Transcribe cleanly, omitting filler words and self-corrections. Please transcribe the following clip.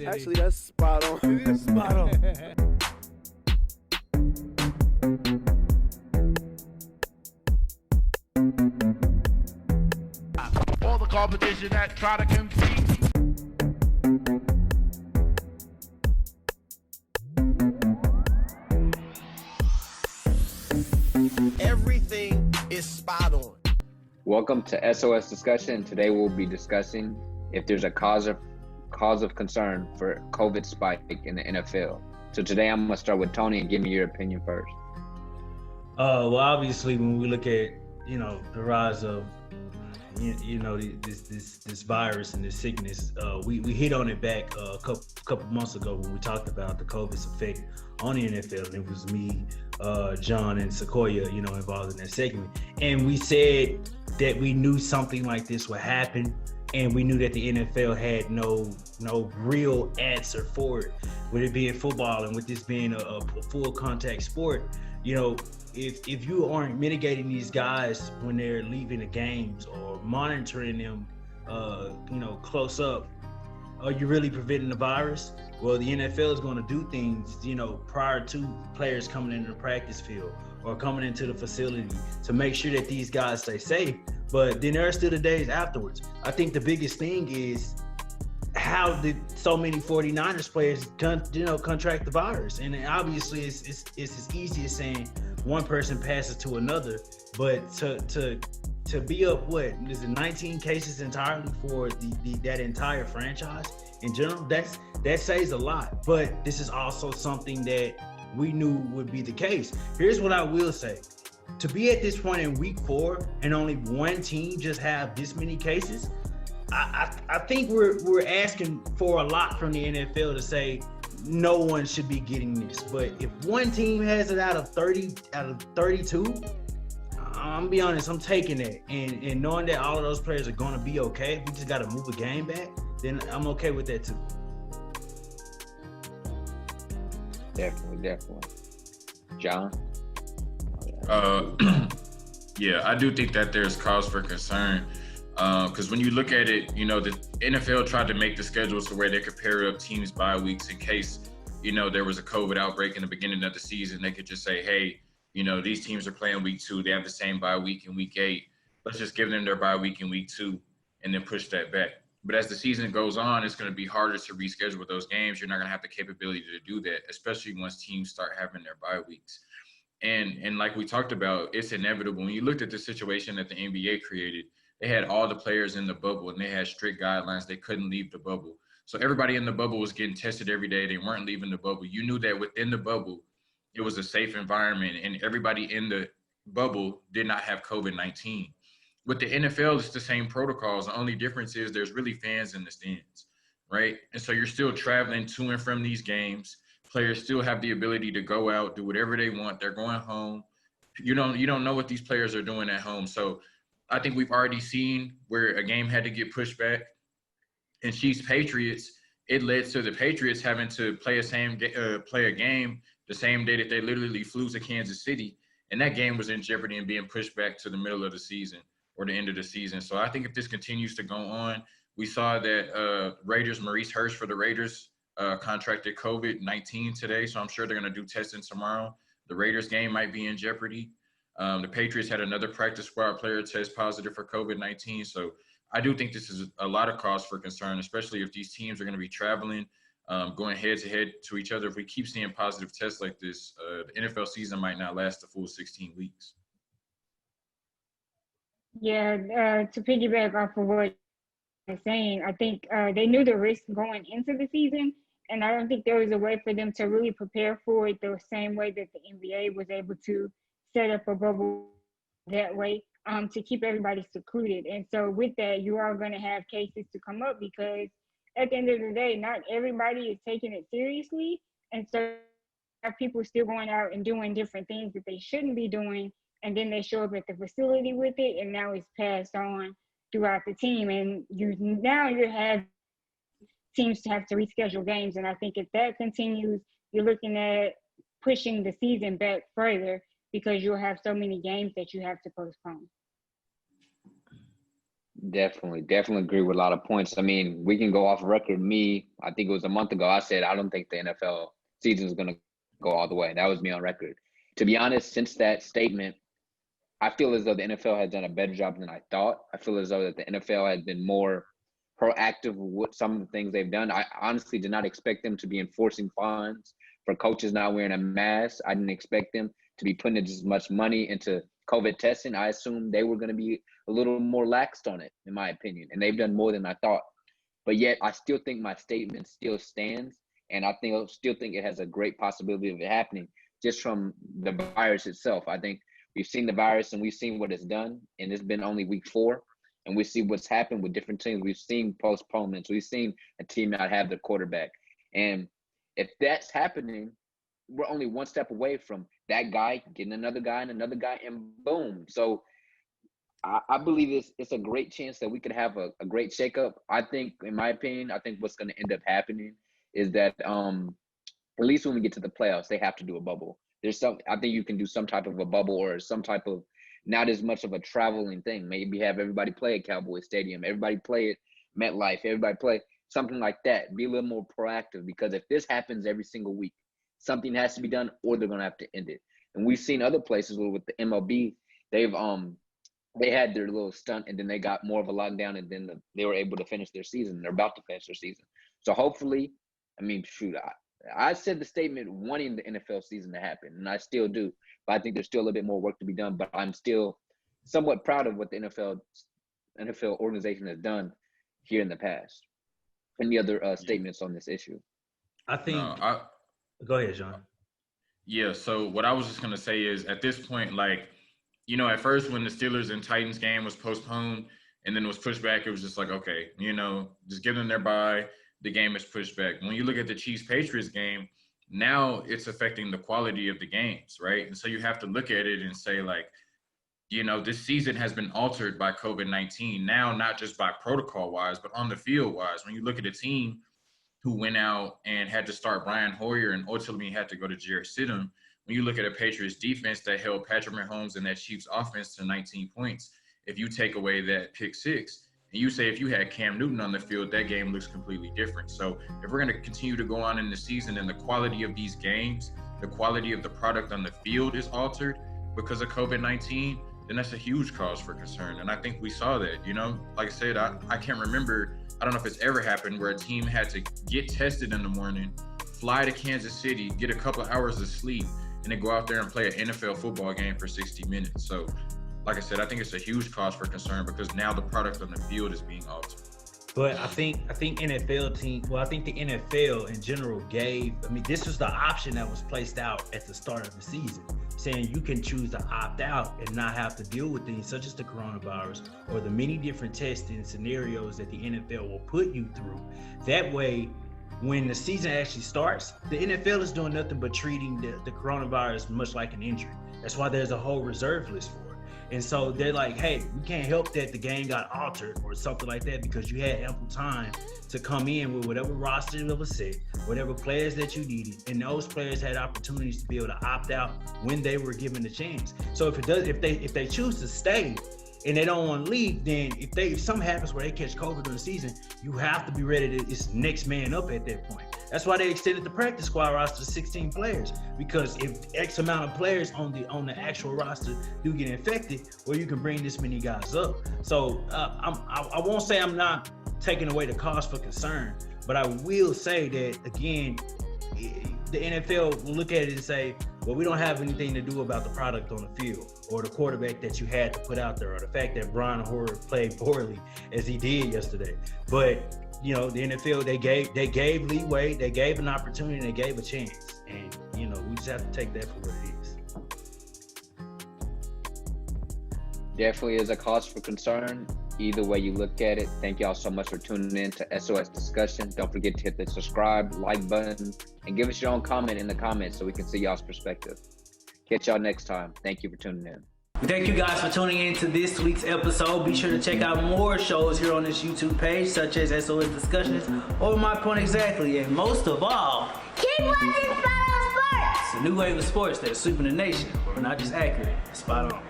Actually, that's spot on. It is spot on. All the competition that try to compete. Everything is spot on. Welcome to SOS Discussion. Today we'll be discussing if there's a cause of concern for COVID spike in the NFL. So today I'm gonna start with Tony and give me your opinion first. Well, obviously, when we look at the rise of this virus and this sickness, we hit on it back a couple months ago when we talked about the COVID's effect on the NFL, and it was me, John, and Sequoia, involved in that segment, and we said that we knew something like this would happen, and we knew that the NFL had no real answer for it. With it being football and with this being a full contact sport, if you aren't mitigating these guys when they're leaving the games or monitoring them, close up, are you really preventing the virus? Well, the NFL is going to do things, prior to players coming into the practice field or coming into the facility to make sure that these guys stay safe. But then there are still the days afterwards. I think the biggest thing is how did so many 49ers players contract the virus? And obviously it's as easy as saying one person passes to another, but to be up, what is it, 19 cases entirely for that entire franchise in general, that says a lot. But this is also something that we knew would be the case. Here's what I will say. To be at this point in week 4 and only one team just have this many cases, I think we're asking for a lot from the NFL to say no one should be getting this. But if one team has it out of 32, I'm gonna be honest, I'm taking that. And knowing that all of those players are gonna be okay, we just gotta move the game back, then I'm okay with that too. Definitely. John? Yeah, I do think that there's cause for concern. Because when you look at it, the NFL tried to make the schedules to where they could pair up teams bye weeks in case, there was a COVID outbreak in the beginning of the season. They could just say, hey, these teams are playing week 2. They have the same bye week in week 8. Let's just give them their bye week in week 2 and then push that back. But as the season goes on, it's going to be harder to reschedule those games. You're not going to have the capability to do that, especially once teams start having their bye weeks. And like we talked about, it's inevitable. When you looked at the situation that the NBA created, they had all the players in the bubble and they had strict guidelines. They couldn't leave the bubble. So everybody in the bubble was getting tested every day. They weren't leaving the bubble. You knew that within the bubble, it was a safe environment and everybody in the bubble did not have COVID-19. With the NFL, it's the same protocols. The only difference is there's really fans in the stands, right? And so you're still traveling to and from these games. Players still have the ability to go out, do whatever they want. They're going home. You don't know what these players are doing at home. So I think we've already seen where a game had to get pushed back. In Chiefs Patriots, it led to the Patriots having to play a game the same day that they literally flew to Kansas City, and that game was in jeopardy and being pushed back to the middle of the season or the end of the season. So I think if this continues to go on, we saw that Raiders, Maurice Hurst for the Raiders contracted COVID-19 today, so I'm sure they're going to do testing tomorrow. The Raiders game might be in jeopardy. The Patriots had another practice squad player test positive for COVID-19. So I do think this is a lot of cause for concern, especially if these teams are going to be traveling, going head to head to each other. If we keep seeing positive tests like this, the NFL season might not last the full 16 weeks. Yeah, to piggyback off of what you're saying, I think they knew the risk going into the season, and I don't think there was a way for them to really prepare for it the same way that the NBA was able to set up a bubble that way to keep everybody secluded. And so with that, you are going to have cases to come up because at the end of the day, not everybody is taking it seriously. And so have people still going out and doing different things that they shouldn't be doing. And then they show up at the facility with it, and now it's passed on throughout the team. And you have teams to have to reschedule games. And I think if that continues, you're looking at pushing the season back further because you'll have so many games that you have to postpone. Definitely agree with a lot of points. I mean, we can go off record. I think it was a month ago, I said I don't think the NFL season is going to go all the way. That was me on record. To be honest, since that statement, I feel as though the NFL has done a better job than I thought. I feel as though that the NFL has been more proactive with some of the things they've done. I honestly did not expect them to be enforcing fines for coaches not wearing a mask. I didn't expect them to be putting as much money into COVID testing. I assumed they were going to be a little more laxed on it, in my opinion, and they've done more than I thought. But yet, I still think my statement still stands, and I still think it has a great possibility of it happening just from the virus itself. I think we've seen the virus and we've seen what it's done, and it's been only week 4, and we see what's happened with different teams. We've seen postponements. We've seen a team not have their quarterback, and if that's happening, we're only one step away from that guy getting another guy, and boom. So I believe it's a great chance that we could have a great shakeup. I think, in my opinion, what's going to end up happening is that at least when we get to the playoffs, they have to do a bubble. I think you can do some type of a bubble or some type of not as much of a traveling thing. Maybe have everybody play at Cowboy Stadium, everybody play at MetLife, everybody play something like that. Be a little more proactive, because if this happens every single week, something has to be done or they're going to have to end it. And we've seen other places where with the MLB, they had their little stunt and then they got more of a lockdown, and then they were able to finish their season. They're about to finish their season. So hopefully, I said the statement wanting the NFL season to happen, and I still do. But I think there's still a little bit more work to be done. But I'm still somewhat proud of what the NFL organization has done here in the past. Any other statements on this issue? I think. Go ahead, John. Yeah. So what I was just gonna say is, at this point, like, at first when the Steelers and Titans game was postponed and then it was pushed back, it was just like, okay, just give them their bye. The game is pushed back. When you look at the Chiefs-Patriots game, now it's affecting the quality of the games, right? And so you have to look at it and say, like, this season has been altered by COVID-19 now, not just by protocol-wise, but on the field-wise. When you look at a team who went out and had to start Brian Hoyer and ultimately had to go to Jarrett Stidham, when you look at a Patriots defense that held Patrick Mahomes and that Chiefs offense to 19 points, if you take away that pick 6, and you say if you had Cam Newton on the field, that game looks completely different. So if we're going to continue to go on in the season and the quality of these games, the quality of the product on the field is altered because of COVID-19, then that's a huge cause for concern. And I think we saw that, like I said, I can't remember, I don't know if it's ever happened where a team had to get tested in the morning, fly to Kansas City, get a couple of hours of sleep, and then go out there and play an NFL football game for 60 minutes. So like I said, I think it's a huge cause for concern because now the product on the field is being altered. But I think NFL team, I think the NFL in general this was the option that was placed out at the start of the season, saying you can choose to opt out and not have to deal with things such as the coronavirus or the many different testing scenarios that the NFL will put you through. That way, when the season actually starts, the NFL is doing nothing but treating the coronavirus much like an injury. That's why there's a whole reserve list for it. And so they're like, hey, we can't help that the game got altered or something like that, because you had ample time to come in with whatever roster that was set, whatever players that you needed, and those players had opportunities to be able to opt out when they were given the chance. So if they choose to stay and they don't want to leave, then if something happens where they catch COVID during the season, you have to be ready it's next man up at that point. That's why they extended the practice squad roster to 16 players, because if X amount of players on the actual roster do get infected, well, you can bring this many guys up. So I won't say I'm not taking away the cause for concern, but I will say that, again, the NFL will look at it and say, well, we don't have anything to do about the product on the field or the quarterback that you had to put out there or the fact that Brian Hoyer played poorly as he did yesterday. But the NFL, they gave leeway, they gave an opportunity, they gave a chance. And, we just have to take that for what it is. Definitely is a cause for concern. Either way you look at it, thank y'all so much for tuning in to SOS Discussion. Don't forget to hit the subscribe, like button, and give us your own comment in the comments so we can see y'all's perspective. Catch y'all next time. Thank you for tuning in. Thank you guys for tuning in to this week's episode. Be sure to check out more shows here on this YouTube page, such as SOS Discussions or My Point Exactly. And most of all, keep watching Spot on Sports! It's a new wave of sports that's sweeping the nation. We're not just accurate, spot on.